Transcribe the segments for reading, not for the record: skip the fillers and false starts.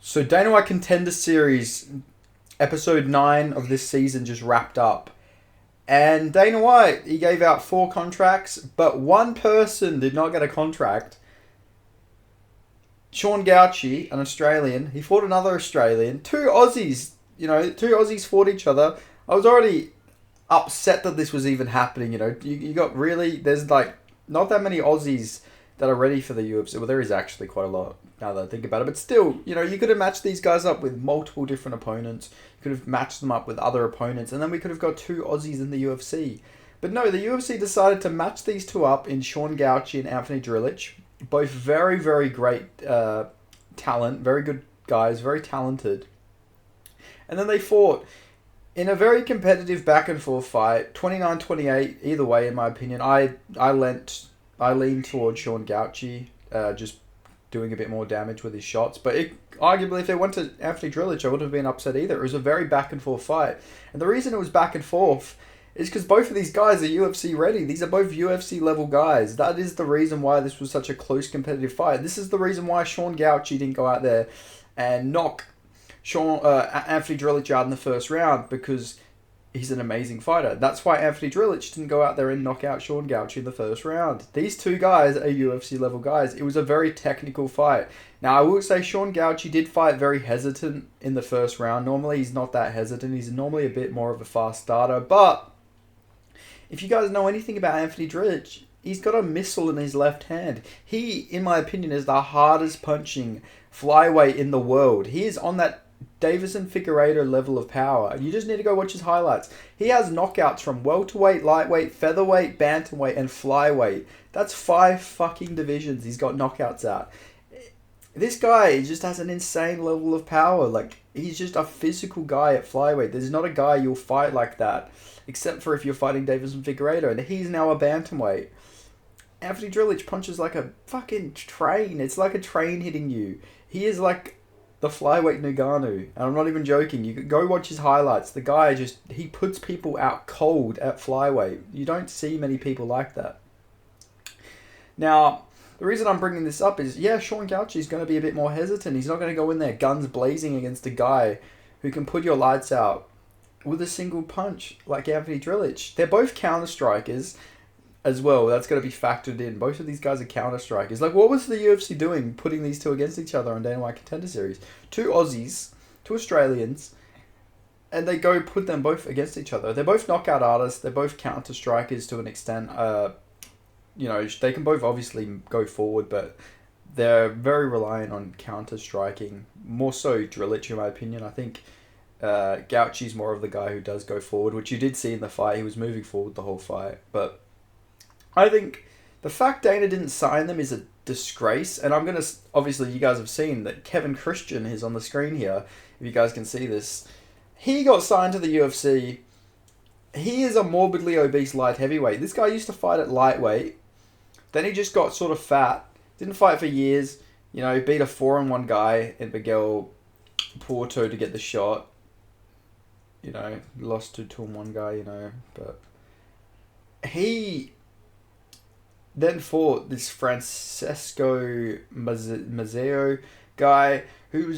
So Dana White Contender Series, episode 9 of this season just wrapped up. And Dana White, he gave out 4 contracts, but one person did not get a contract. Sean Gauci, an Australian, he fought another Australian. 2 Aussies, 2 Aussies fought each other. I was already upset that this was even happening, You got really, there's not that many Aussies that are ready for the UFC. Well, there is actually quite a lot now that I think about it. But still, you could have matched these guys up with multiple different opponents. You could have matched them up with other opponents. And then we could have got 2 Aussies in the UFC. But no, the UFC decided to match these 2 up in Sean Gauci and Anthony Drillich. Both very, very great talent. Very good guys. Very talented. And then they fought in a very competitive back and forth fight. 29-28, either way, in my opinion. I lean towards Sean Gauci, just doing a bit more damage with his shots. But arguably, if they went to Anthony Drillich, I wouldn't have been upset either. It was a very back and forth fight. And the reason it was back and forth is because both of these guys are UFC ready. These are both UFC level guys. That is the reason why this was such a close competitive fight. This is the reason why Sean Gauci didn't go out there and knock Anthony Drillich out in the first round, because he's an amazing fighter. That's why Anthony Drillich didn't go out there and knock out Sean Gauci in the first round. These 2 guys are UFC level guys. It was a very technical fight. Now, I will say Sean Gauci did fight very hesitant in the first round. Normally, he's not that hesitant. He's normally a bit more of a fast starter. But if you guys know anything about Anthony Drillich, he's got a missile in his left hand. He, in my opinion, is the hardest punching flyweight in the world. He is on that Davison Figueiredo level of power. You just need to go watch his highlights. He has knockouts from welterweight, lightweight, featherweight, bantamweight, and flyweight. That's 5 fucking divisions he's got knockouts at. This guy just has an insane level of power. He's just a physical guy at flyweight. There's not a guy you'll fight like that, except for if you're fighting Davison Figueiredo, and he's now a bantamweight. Anthony Drillich punches like a fucking train. It's like a train hitting you. He is like the flyweight Ngannou, and I'm not even joking. You could go watch his highlights. The guy he puts people out cold at flyweight. You don't see many people like that. Now, the reason I'm bringing this up is, Sean Gauci is going to be a bit more hesitant. He's not going to go in there guns blazing against a guy who can put your lights out with a single punch like Anthony Drillich. They're both counter strikers as well. That's got to be factored in. Both of these guys are counter strikers. What was the UFC doing putting these 2 against each other on Dana White Contender Series? 2 Aussies, 2 Australians, and they go put them both against each other. They're both knockout artists. They're both counter strikers to an extent. They can both obviously go forward, but they're very reliant on counter striking. More so Drillich, in my opinion. I think Gauci's more of the guy who does go forward, which you did see in the fight. He was moving forward the whole fight, but I think the fact Dana didn't sign them is a disgrace. And I'm going to... Obviously, you guys have seen that Kevin Christian is on the screen here. If you guys can see this. He got signed to the UFC. He is a morbidly obese light heavyweight. This guy used to fight at lightweight. Then he just got sort of fat. Didn't fight for years. Beat a 4-on-1 guy in Miguel Porto to get the shot. Lost to 2-on-1 guy, But he then fought this Francesco Mazzeo guy who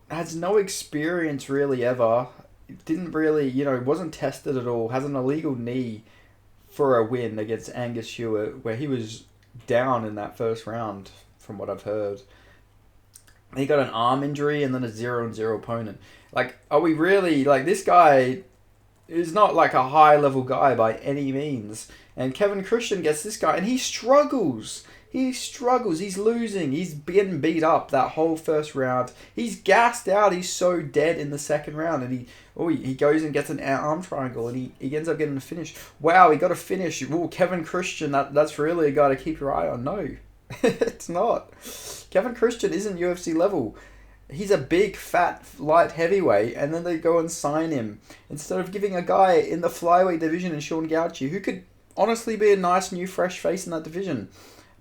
has no experience really ever. Didn't really, wasn't tested at all. Has an illegal knee for a win against Angus Hewitt, where he was down in that first round, from what I've heard. He got an arm injury and then a 0-0 opponent. Are we really... this guy is not a high-level guy by any means. And Kevin Christian gets this guy, and he struggles. He's losing. He's getting beat up that whole first round. He's gassed out. He's so dead in the second round. And he goes and gets an arm triangle, and he ends up getting a finish. Wow, he got a finish. Ooh, Kevin Christian, that's really a guy to keep your eye on. No, it's not. Kevin Christian isn't UFC level. He's a big, fat, light heavyweight, and then they go and sign him instead of giving a guy in the flyweight division in Sean Gauci, who could honestly be a nice, new, fresh face in that division.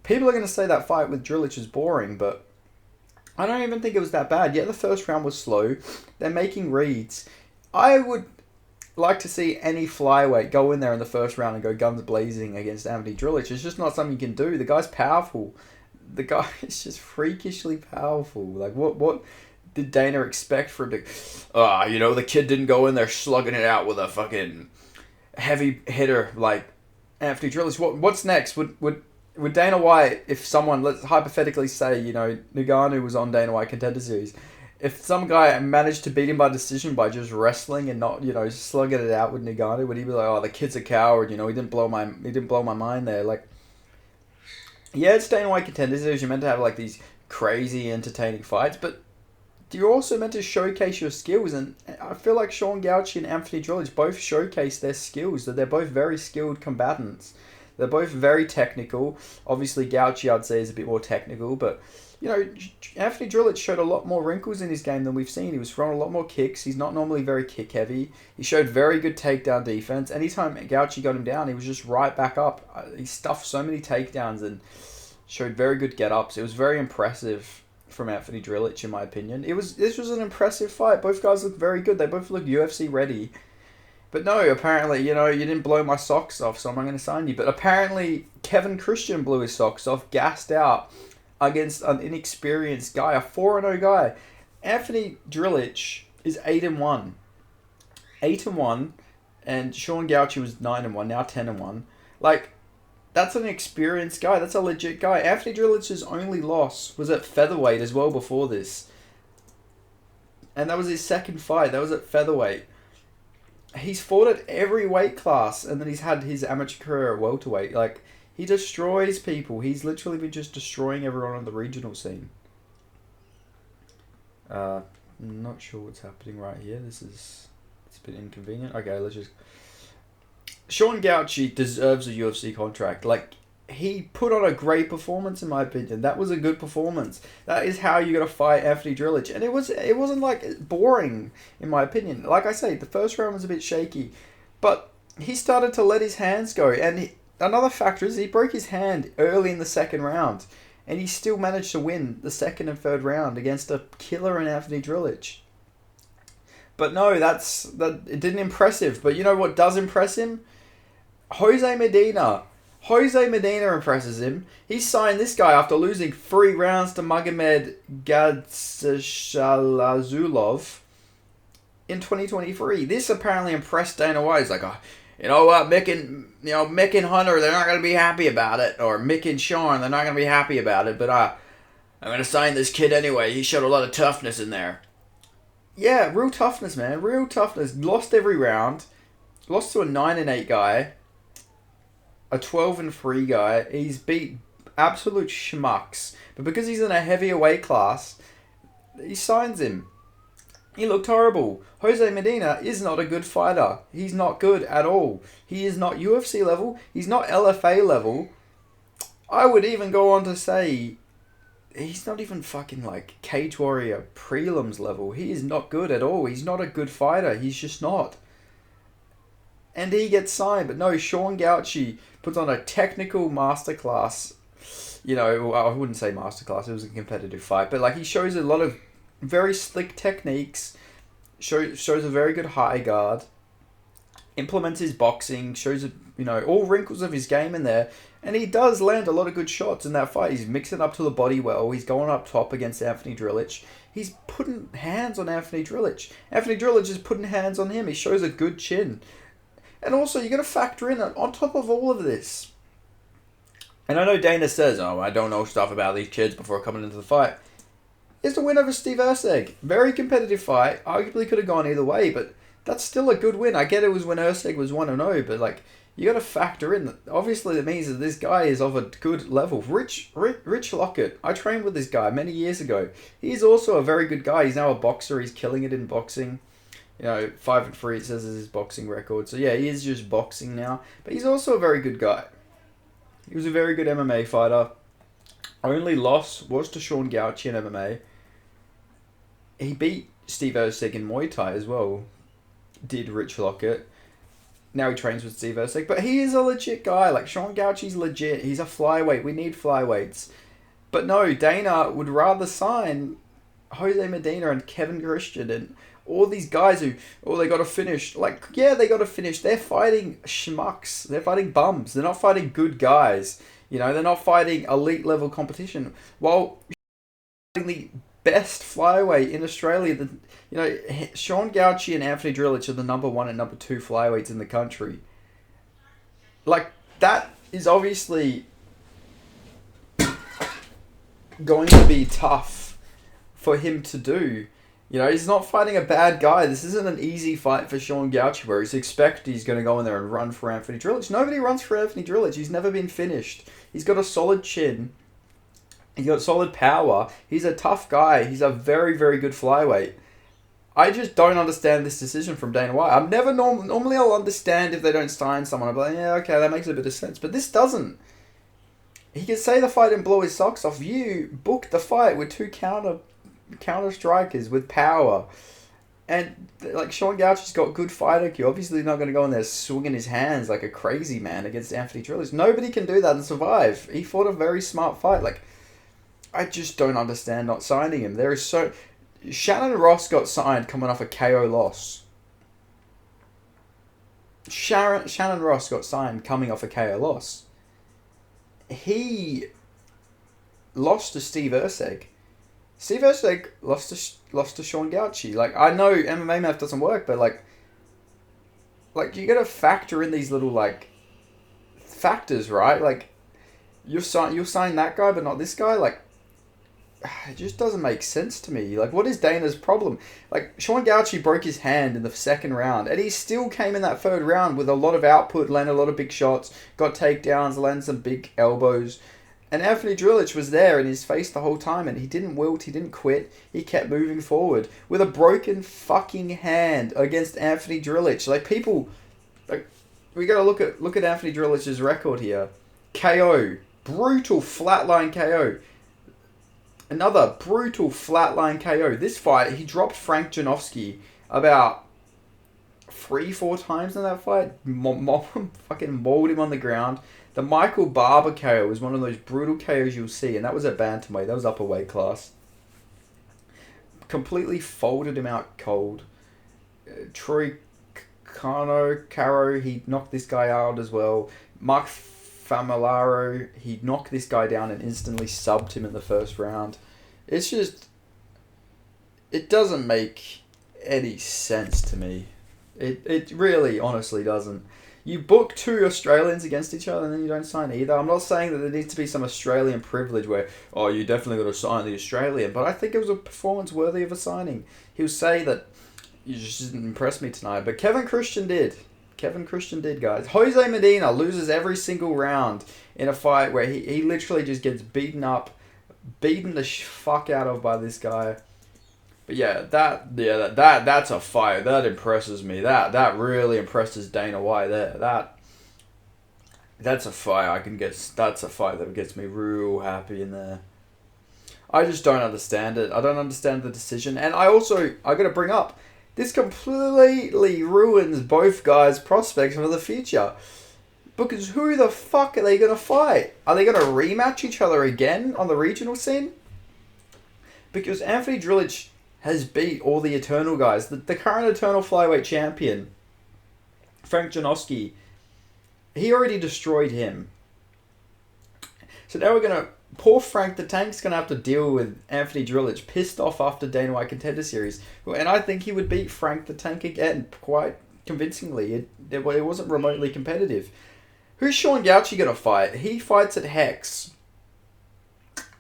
People are going to say that fight with Drillich is boring, but I don't even think it was that bad. Yeah, the first round was slow. They're making reads. I would like to see any flyweight go in there in the first round and go guns blazing against Anthony Drillich. It's just not something you can do. The guy's powerful. The guy is just freakishly powerful. What did Dana expect for him to? The kid didn't go in there slugging it out with a fucking heavy hitter like Anthony Drillis. What's next? Would Dana White, if someone, let's hypothetically say, Ngannou was on Dana White Contender Series, if some guy managed to beat him by decision by just wrestling and not, slugging it out with Ngannou, would he be like, oh, the kid's a coward, he didn't blow my mind there? Like, yeah, it's Dana White Contender Series. You're meant to have like these crazy, entertaining fights, but you're also meant to showcase your skills. And I feel like Sean Gauci and Anthony Drillage both showcase their skills. That they're both very skilled combatants. They're both very technical. Obviously, Gauci, I'd say, is a bit more technical, but Anthony Drillage showed a lot more wrinkles in his game than we've seen. He was throwing a lot more kicks. He's not normally very kick heavy. He showed very good takedown defense. Anytime Gauci got him down, he was just right back up. He stuffed so many takedowns and showed very good get-ups. It was very impressive from Anthony Drillage, in my opinion. This was an impressive fight. Both guys looked very good. They both looked UFC ready. But no, apparently, you didn't blow my socks off, so I'm not going to sign you. But apparently, Kevin Christian blew his socks off, gassed out against an inexperienced guy, a 4-0 guy. Anthony Drillage is 8-1. 8-1, and Sean Gauci was 9-1, now 10-1. Like, that's an experienced guy. That's a legit guy. Anthony Drillage's only loss was at featherweight as well before this. And that was his second fight. That was at featherweight. He's fought at every weight class, and then he's had his amateur career at welterweight. Like, he destroys people. He's literally been just destroying everyone on the regional scene. I'm not sure what's happening right here. It's a bit inconvenient. Okay, let's just... Sean Gauci deserves a UFC contract. Like, he put on a great performance, in my opinion. That was a good performance. That is how you got to fight Anthony Drillage. And it wasn't like boring, in my opinion. Like I say, the first round was a bit shaky, but he started to let his hands go. And another factor is he broke his hand early in the second round, and he still managed to win the second and third round against a killer in Anthony Drillage. But no, it didn't impress him. But you know what does impress him? Jose Medina. Jose Medina impresses him. He signed this guy after losing 3 rounds to Magomed Gadshalazulov in 2023. This apparently impressed Dana White. He's like, oh, you know what, Mick and Hunter, they're not going to be happy about it. Or Mick and Sean, they're not going to be happy about it. But I'm going to sign this kid anyway. He showed a lot of toughness in there. Yeah, real toughness, man. Real toughness. Lost every round. Lost to a 9-8 guy. A 12-3 guy. He's beat absolute schmucks. But because he's in a heavier weight class, he signs him. He looked horrible. Jose Medina is not a good fighter. He's not good at all. He is not UFC level. He's not LFA level. I would even go on to say he's not even fucking like Cage Warrior prelims level. He is not good at all. He's not a good fighter. He's just not. And he gets signed. But no, Sean Gauci puts on a technical masterclass. I wouldn't say masterclass. It was a competitive fight. But like, he shows a lot of very slick techniques. Shows a very good high guard. Implements his boxing. Shows, all wrinkles of his game in there. And he does land a lot of good shots in that fight. He's mixing up to the body well. He's going up top against Anthony Drillage. He's putting hands on Anthony Drillage. Anthony Drillage is putting hands on him. He shows a good chin. And also, you got to factor in that on top of all of this. And I know Dana says, oh, I don't know stuff about these kids before coming into the fight. It's the win over Steve Erceg. Very competitive fight. Arguably could have gone either way, but that's still a good win. I get it was when Erceg was 1-0, but like, you got to factor in that. Obviously, that means that this guy is of a good level. Rich Lockett. I trained with this guy many years ago. He's also a very good guy. He's now a boxer. He's killing it in boxing. 5-3 it says is his boxing record. So yeah, he is just boxing now. But he's also a very good guy. He was a very good MMA fighter. Only loss was to Sean Gauci in MMA. He beat Steve Erceg in Muay Thai as well. Did Rich Lockett. Now he trains with Steve Erceg. But he is a legit guy. Like, Sean Gauci's legit. He's a flyweight. We need flyweights. But no, Dana would rather sign Jose Medina and Kevin Christian and all these guys who, they got to finish. Like, yeah, they got to finish. They're fighting schmucks. They're fighting bums. They're not fighting good guys. They're not fighting elite level competition. While fighting the best flyweight in Australia. Sean Gauci and Anthony Drillich are the number one and number two flyweights in the country. Like, that is obviously going to be tough for him to do. He's not fighting a bad guy. This isn't an easy fight for Sean Gauci where he's going to go in there and run for Anthony Drillich. Nobody runs for Anthony Drillich. He's never been finished. He's got a solid chin. He's got solid power. He's a tough guy. He's a very, very good flyweight. I just don't understand this decision from Dana White. I'm never normally I'll understand if they don't sign someone. I'll be like, yeah, okay, that makes a bit of sense. But this doesn't. He can say the fight and blow his socks off. You booked the fight with two counter strikers with power. And like Sean Gauci's got good fight IQ. Obviously not going to go in there swinging his hands like a crazy man against Anthony Drillich. Nobody can do that and survive. He fought a very smart fight. Like, I just don't understand not signing him. Shannon Ross got signed coming off a KO loss. Shannon Ross got signed coming off a KO loss. He lost to Steve Erceg. Steve Erceg lost to Sean Gauci. Like, I know MMA math doesn't work, but like you gotta factor in these little like factors, right? Like, you'll sign that guy, but not this guy. Like, it just doesn't make sense to me. Like, what is Dana's problem? Like, Sean Gauci broke his hand in the second round, and he still came in that third round with a lot of output, landed a lot of big shots, got takedowns, landed some big elbows. And Anthony Drillich was there in his face the whole time, and he didn't wilt, he didn't quit, he kept moving forward with a broken fucking hand against Anthony Drillich. Like, people, like, we gotta look at Anthony Drillich's record here. KO, brutal flatline KO. Another brutal flatline KO. This fight, he dropped Frank Janowski about 3-4 times in that fight. Fucking mauled him on the ground. The Michael Barber KO was one of those brutal KOs you'll see, and that was at bantamweight. That was upper weight class. Completely folded him out cold. Troy Caro, he knocked this guy out as well. Mark Famularo, he knocked this guy down and instantly subbed him in the first round. It's just, it doesn't make any sense to me. It really, honestly doesn't. You book two Australians against each other and then you don't sign either. I'm not saying that there needs to be some Australian privilege where, oh, you definitely got to sign the Australian, but I think it was a performance worthy of a signing. He'll say that you just didn't impress me tonight, but Kevin Christian did. Kevin Christian did, guys. Jose Medina loses every single round in a fight where he literally just gets beaten the fuck out of by this guy. But that's a fight. That impresses me. That really impresses Dana White there. That's a fight that's a fight that gets me real happy in there. I just don't understand it. I don't understand the decision. And I gotta bring up, this completely ruins both guys' prospects for the future. Because who the fuck are they going to fight? Are they going to rematch each other again on the regional scene? Because Anthony Drillich has beat all the Eternal guys. The current Eternal Flyweight champion, Frank Janowski, he already destroyed him. So now we're going to... Poor Frank the Tank's going to have to deal with Anthony Drillich, pissed off after Dana White Contender Series. And I think he would beat Frank the Tank again, quite convincingly. It wasn't remotely competitive. Who's Sean Gauci going to fight? He fights at Hex.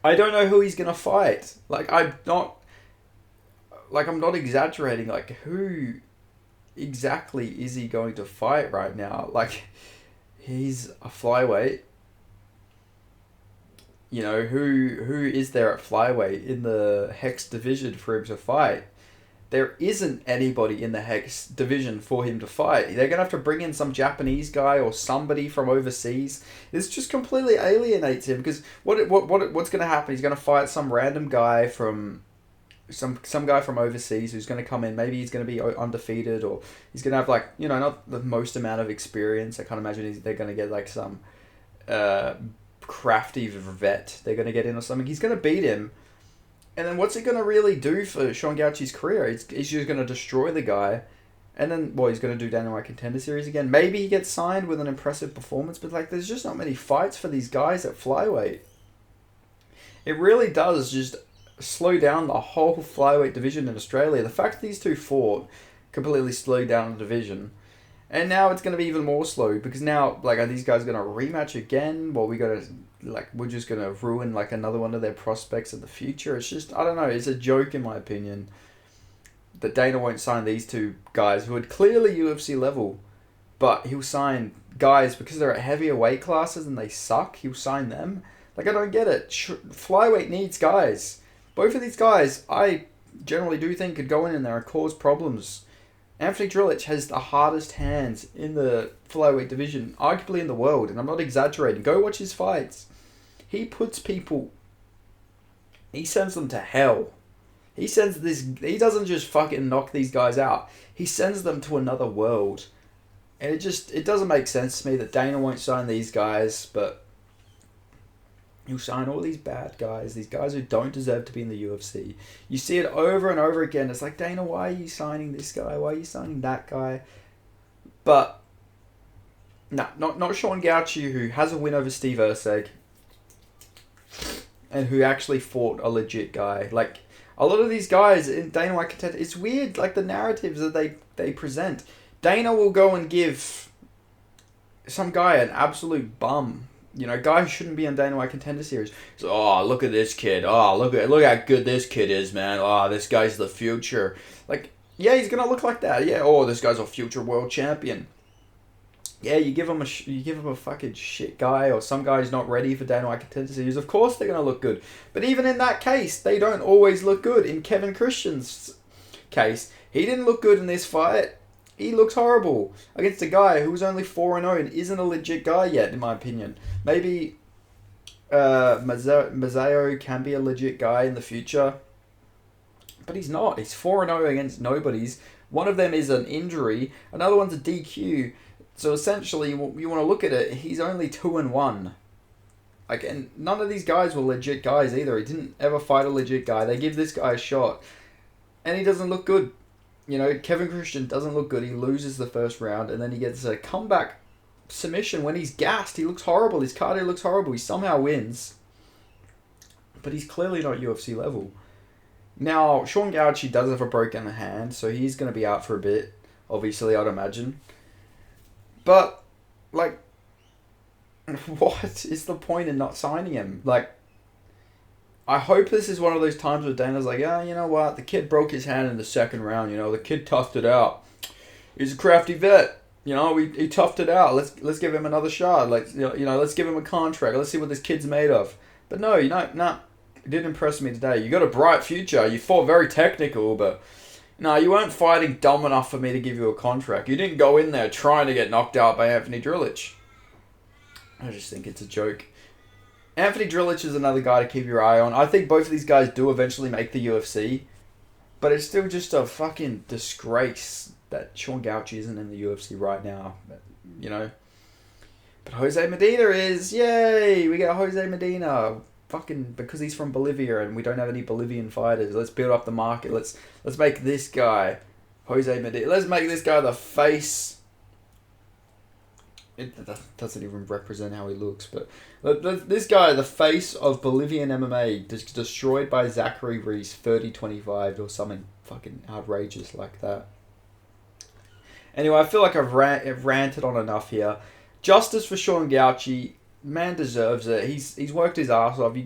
I don't know who he's going to fight. I'm not exaggerating. Like, who exactly is he going to fight right now? Like, he's a flyweight. You know, who is there at flyweight in the Hex division for him to fight? There isn't anybody in the Hex division for him to fight. They're going to have to bring in some Japanese guy or somebody from overseas. This just completely alienates him, because what's going to happen? He's going to fight some random guy from... Some guy from overseas who's going to come in. Maybe he's going to be undefeated, or he's going to have, like, you know, not the most amount of experience. I can't imagine they're going to get, like, some... crafty vet they're going to get in or something. He's going to beat him, and then what's it going to really do for Sean Gauci's career? He's just going to destroy the guy, and then he's going to do Dana White Contender Series again. Maybe he gets signed with an impressive performance, but like, there's just not many fights for these guys at flyweight. It really does just slow down the whole flyweight division in Australia. The fact that these two fought completely slowed down the division. And now it's going to be even more slow because now, like, are these guys going to rematch again? Well, we're just going to ruin, like, another one of their prospects in the future. It's just, I don't know, it's a joke in my opinion that Dana won't sign these two guys who are clearly UFC level, but he'll sign guys because they're at heavier weight classes and they suck. He'll sign them. Like, I don't get it. Flyweight needs guys. Both of these guys, I generally do think could go in there and cause problems. Anthony Drillich has the hardest hands in the flyweight division, arguably in the world, and I'm not exaggerating. Go watch his fights. He puts people... He sends them to hell. He doesn't just fucking knock these guys out. He sends them to another world. And it doesn't make sense to me that Dana won't sign these guys, but he'll sign all these bad guys, these guys who don't deserve to be in the UFC. You see it over and over again. It's like, Dana, why are you signing this guy? Why are you signing that guy? But, no, not Sean Gauci, who has a win over Steve Erceg, and who actually fought a legit guy. Like, a lot of these guys in Dana White contest, it's weird, like, the narratives that they present. Dana will go and give some guy an absolute bum. You know, guy who shouldn't be on Dana White Contender Series. So, oh, look at this kid. Oh, look how good this kid is, man. Oh, this guy's the future. Like, yeah, he's gonna look like that. Yeah, oh, this guy's a future world champion. Yeah, you give him a fucking shit guy, or some guy who's not ready for Dana White Contender Series. Of course they're gonna look good. But even in that case, they don't always look good. In Kevin Christian's case, he didn't look good in this fight. He looks horrible against a guy who was only 4-0 and isn't a legit guy yet, in my opinion. Maybe Mazzeo can be a legit guy in the future, but he's not. He's 4-0 against nobodies. One of them is an injury. Another one's a DQ. So essentially, you want to look at it, he's only 2-1. Like, and none of these guys were legit guys either. He didn't ever fight a legit guy. They give this guy a shot, and he doesn't look good. You know, Kevin Christian doesn't look good. He loses the first round, and then he gets a comeback submission when he's gassed. He looks horrible. His cardio looks horrible. He somehow wins, but he's clearly not UFC level. Now, Sean Gauci does have a broken hand, so he's going to be out for a bit, obviously, I'd imagine. But, like, what is the point in not signing him? Like, I hope this is one of those times where Dana's like, yeah, you know what? The kid broke his hand in the second round. You know, the kid toughed it out. He's a crafty vet. You know, he toughed it out. Let's give him another shot. Like, you know, let's give him a contract. Let's see what this kid's made of. But no, it didn't impress me today. You got a bright future. You fought very technical, but no, you weren't fighting dumb enough for me to give you a contract. You didn't go in there trying to get knocked out by Anthony Drillich. I just think it's a joke. Anthony Drillich is another guy to keep your eye on. I think both of these guys do eventually make the UFC, but it's still just a fucking disgrace that Sean Gauci isn't in the UFC right now, you know. But Jose Medina is, yay! We got Jose Medina, fucking because he's from Bolivia and we don't have any Bolivian fighters. Let's build up the market. Let's make this guy Jose Medina. Let's make this guy the face. It doesn't even represent how he looks, but this guy, the face of Bolivian MMA, destroyed by Zachary Reese, 30-25 or something fucking outrageous like that. Anyway, I feel like I've ranted on enough here. Justice for Sean Gauci. Man deserves it. He's worked his ass off.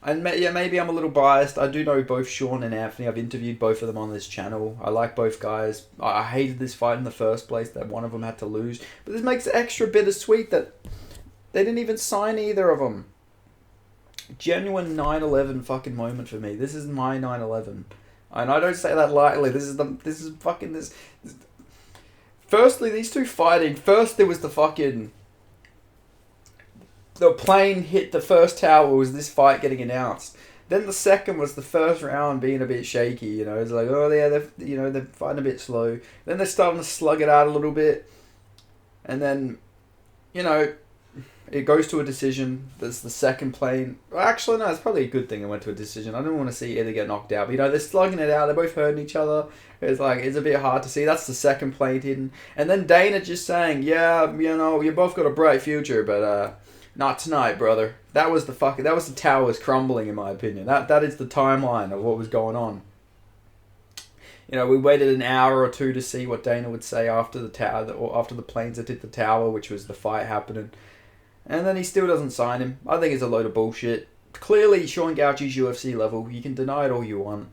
Maybe I'm a little biased. I do know both Sean and Anthony. I've interviewed both of them on this channel. I like both guys. I hated this fight in the first place, that one of them had to lose. But this makes it extra bittersweet that they didn't even sign either of them. Genuine 9/11 fucking moment for me. This is my 9/11. And I don't say that lightly. Firstly, these two fighting. First, there was the plane hit the first tower, was this fight getting announced. Then the second was the first round being a bit shaky, you know. It's like, oh yeah, they're fighting a bit slow. Then they're starting to slug it out a little bit. And then, you know, it goes to a decision. There's the second plane. Well, actually, no, it's probably a good thing it went to a decision. I don't want to see either get knocked out. But, you know, they're slugging it out. They're both hurting each other. It's like, it's a bit hard to see. That's the second plane hidden. And then Dana just saying, yeah, you know, you both got a bright future, but Not tonight, brother. That was the towers crumbling, in my opinion. That is the timeline of what was going on. You know, we waited an hour or two to see what Dana would say after the tower, or after the planes had hit the tower, which was the fight happening. And then he still doesn't sign him. I think it's a load of bullshit. Clearly, Sean Gauci's UFC level. You can deny it all you want.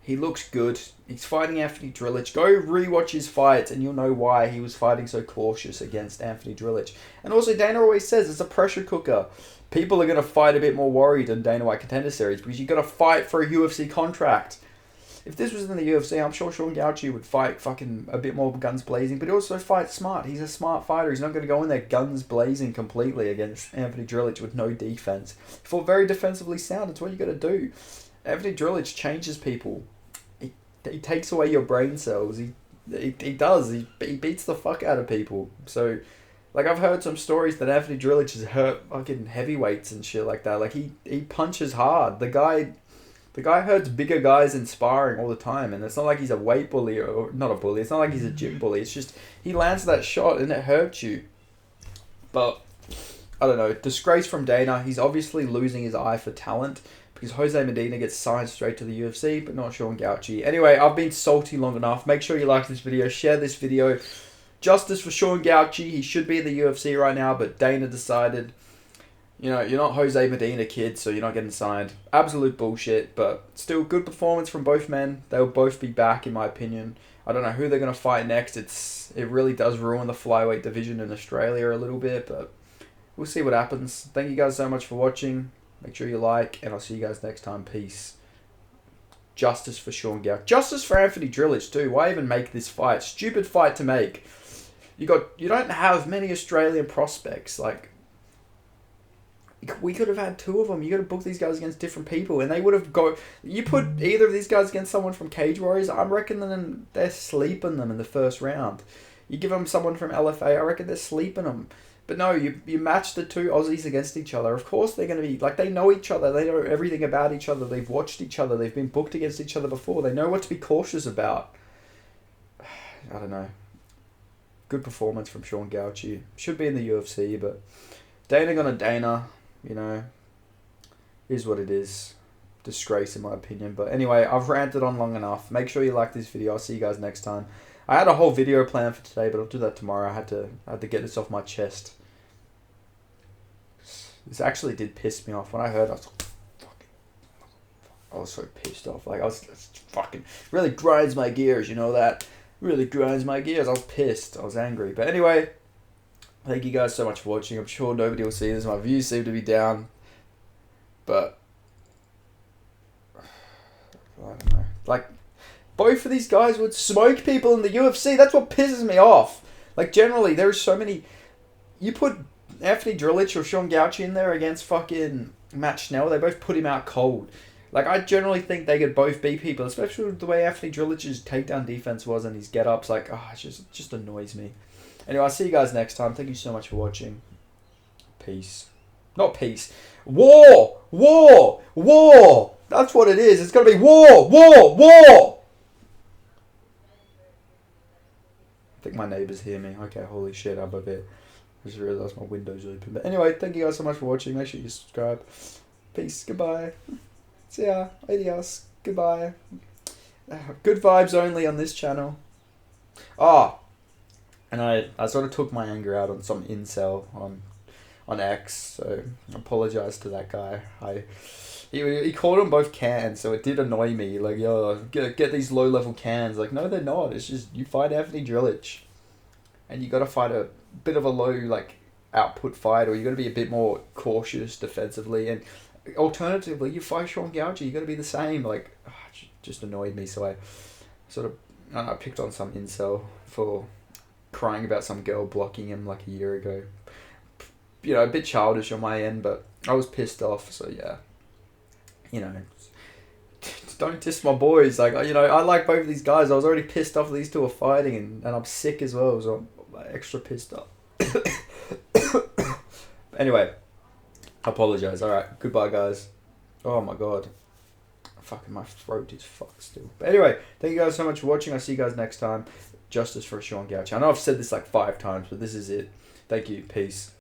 He looks good. He's fighting Anthony Drillich. Go rewatch his fights and you'll know why he was fighting so cautious against Anthony Drillich. And also, Dana always says it's a pressure cooker. People are going to fight a bit more worried than Dana White Contender Series because you've got to fight for a UFC contract. If this was in the UFC, I'm sure Sean Gauci would fight fucking a bit more guns blazing, but he also fights smart. He's a smart fighter. He's not going to go in there guns blazing completely against Anthony Drillich with no defense. He fought very defensively sound. It's what you got to do. Anthony Drillich changes people. He takes away your brain cells. He does. He beats the fuck out of people. So, like, I've heard some stories that Anthony Drillich has hurt fucking heavyweights and shit like that. Like, he punches hard. The guy hurts bigger guys in sparring all the time, and it's not like he's a weight bully or not a bully. It's not like he's a gym bully. It's just he lands that shot and it hurts you. But I don't know. Disgrace from Dana. He's obviously losing his eye for talent because Jose Medina gets signed straight to the UFC, but not Sean Gauci. Anyway, I've been salty long enough. Make sure you like this video, share this video. Justice for Sean Gauci. He should be in the UFC right now, but Dana decided, you know, you're not Jose Medina, kid, so you're not getting signed. Absolute bullshit, but still good performance from both men. They'll both be back, in my opinion. I don't know who they're going to fight next. It really does ruin the flyweight division in Australia a little bit, but we'll see what happens. Thank you guys so much for watching. Make sure you like, and I'll see you guys next time. Peace. Justice for Sean Gauci. Justice for Anthony Drillich, too. Why even make this fight? Stupid fight to make. You don't have many Australian prospects. Like, we could have had two of them. You got to book these guys against different people, and they would have got. You put either of these guys against someone from Cage Warriors, I'm reckoning they're sleeping them in the first round. You give them someone from LFA, I reckon they're sleeping them. But no, you match the two Aussies against each other. Of course they're going to be, like, they know each other. They know everything about each other. They've watched each other. They've been booked against each other before. They know what to be cautious about. I don't know. Good performance from Sean Gauci. Should be in the UFC, but Dana gonna Dana, you know, is what it is. Disgrace, in my opinion. But anyway, I've ranted on long enough. Make sure you like this video. I'll see you guys next time. I had a whole video planned for today, but I'll do that tomorrow. I had to get this off my chest. This actually did piss me off. When I heard, I was so pissed off. Like, fucking really grinds my gears, you know that? Really grinds my gears. I was pissed. I was angry. But anyway, thank you guys so much for watching. I'm sure nobody will see this. My views seem to be down. But I don't know. Like, both of these guys would smoke people in the UFC. That's what pisses me off. Like, generally, there's so many. You put Anthony Drillich or Sean Gauci in there against fucking Matt Schnell, they both put him out cold. Like, I generally think they could both beat people, especially with the way Anthony Drillich's takedown defense was and his get-ups. Like, oh, it just annoys me. Anyway, I'll see you guys next time. Thank you so much for watching. Peace. Not peace. War! War! War! That's what it is. It's going to be war! War! War! I think my neighbours hear me. Okay, holy shit, I'm a bit. I just realised my window's open. But anyway, thank you guys so much for watching. Make sure you subscribe. Peace. Goodbye. See ya. Adios. Goodbye. Good vibes only on this channel. Oh, and I sort of took my anger out on some incel on X, so I apologise to that guy. He called them both cans, so it did annoy me. Like, yo, get these low-level cans. Like, no, they're not. It's just, you fight Anthony Drillich, and you got to fight a bit of a low, like, output fight, or you got to be a bit more cautious defensively, and alternatively, you fight Sean Gauci, you got to be the same. Like, just annoyed me, so I sort of, I don't know, I picked on some incel for crying about some girl blocking him like a year ago. You know, a bit childish on my end, but I was pissed off, so yeah. You know, don't diss my boys. Like, you know, I like both of these guys. I was already pissed off these two are fighting, and I'm sick as well, so I'm extra pissed off. Anyway, I apologise. Alright, goodbye, guys. Oh my god. Fucking my throat is fucked still. But anyway, thank you guys so much for watching. I'll see you guys next time. Justice for Sean Gauci. I know I've said this like 5 times, but this is it. Thank you. Peace.